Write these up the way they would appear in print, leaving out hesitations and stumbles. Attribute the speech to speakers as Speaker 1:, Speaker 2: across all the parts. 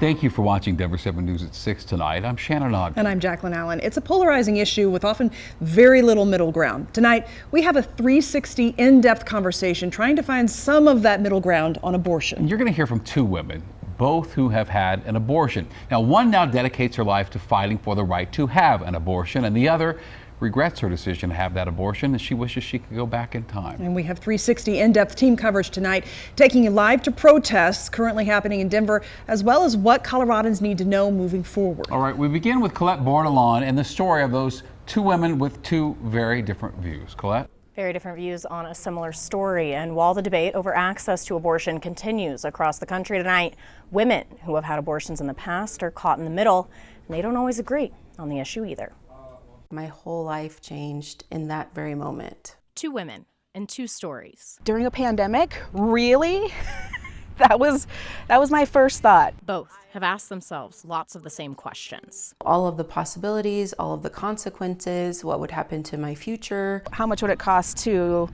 Speaker 1: Thank you for watching Denver 7 News at 6 tonight. I'm Shannon.
Speaker 2: And I'm Jacqueline Allen. It's a polarizing issue with often very little middle ground. Tonight, we have a 360 in-depth conversation trying to find some of that middle ground on abortion.
Speaker 1: You're going to hear from two women, both who have had an abortion. Now, one now dedicates her life to fighting for the right to have an abortion, and the other regrets her decision to have that abortion, and she wishes she could go back in time.
Speaker 2: And we have 360 in-depth team coverage tonight, taking you live to protests currently happening in Denver, as well as what Coloradans need to know moving forward.
Speaker 1: All right, we begin with Colette Bordelon and the story of those two women with two very different views. Colette?
Speaker 3: Very different views on a similar story. And while the debate over access to abortion continues across the country tonight, women who have had abortions in the past are caught in the middle, and they don't always agree on the issue either.
Speaker 4: My whole life changed in that very moment.
Speaker 3: Two women and two stories.
Speaker 5: During a pandemic, really? That was my first thought.
Speaker 3: Both have asked themselves lots of the same questions.
Speaker 4: All of the possibilities, all of the consequences, what would happen to my future.
Speaker 5: How much would it cost to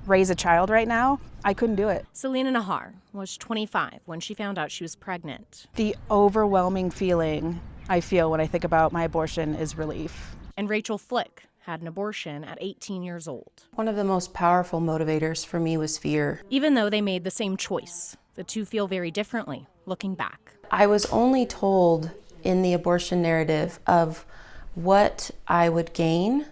Speaker 5: raise a child right now? I couldn't do it.
Speaker 3: SELINA NAJAR was 25 when she found out she was pregnant.
Speaker 5: The overwhelming feeling I feel when I think about my abortion is relief.
Speaker 3: And Rachel Flick had an abortion at 18 years old.
Speaker 4: One of the most powerful motivators for me was fear.
Speaker 3: Even though they made the same choice, the two feel very differently looking back.
Speaker 4: I was only told in the abortion narrative of what I would gain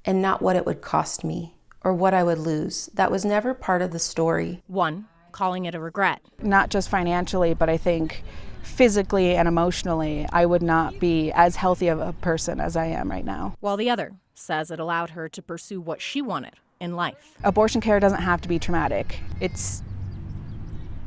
Speaker 4: and not what it would cost me or what I would lose. That was never part of the story.
Speaker 3: One calling it a regret.
Speaker 5: Not just financially, but I think physically and emotionally, I would not be as healthy of a person as I am right now.
Speaker 3: While the other says it allowed her to pursue what she wanted in life.
Speaker 5: Abortion care doesn't have to be traumatic. It's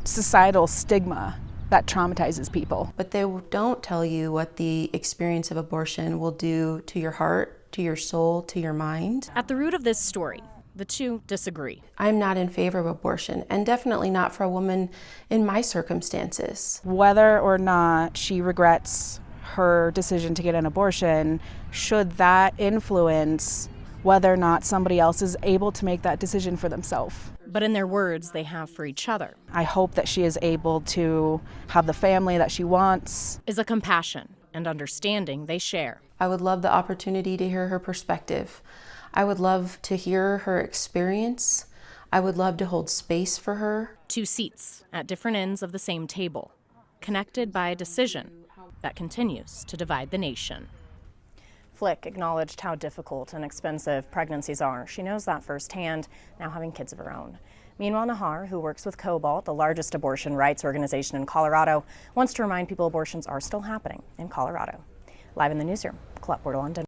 Speaker 5: societal stigma that traumatizes people.
Speaker 4: But they don't tell you what the experience of abortion will do to your heart, to your soul, to your mind.
Speaker 3: At the root of this story, the two disagree.
Speaker 4: I'm not in favor of abortion, and definitely not for a woman in my circumstances.
Speaker 5: Whether or not she regrets her decision to get an abortion, should that influence whether or not somebody else is able to make that decision for themselves?
Speaker 3: But in their words, they have for each other.
Speaker 5: I hope that she is able to have the family that she wants.
Speaker 3: Is a compassion and understanding they share.
Speaker 4: I would love the opportunity to hear her perspective. I would love to hear her experience. I would love to hold space for her.
Speaker 3: Two seats at different ends of the same table, connected by a decision that continues to divide the nation. Flick acknowledged how difficult and expensive pregnancies are. She knows that firsthand, now having kids of her own. Meanwhile, NAJAR, who works with Cobalt, the largest abortion rights organization in Colorado, wants to remind people abortions are still happening in Colorado. Live in the newsroom, Colette Bordelon.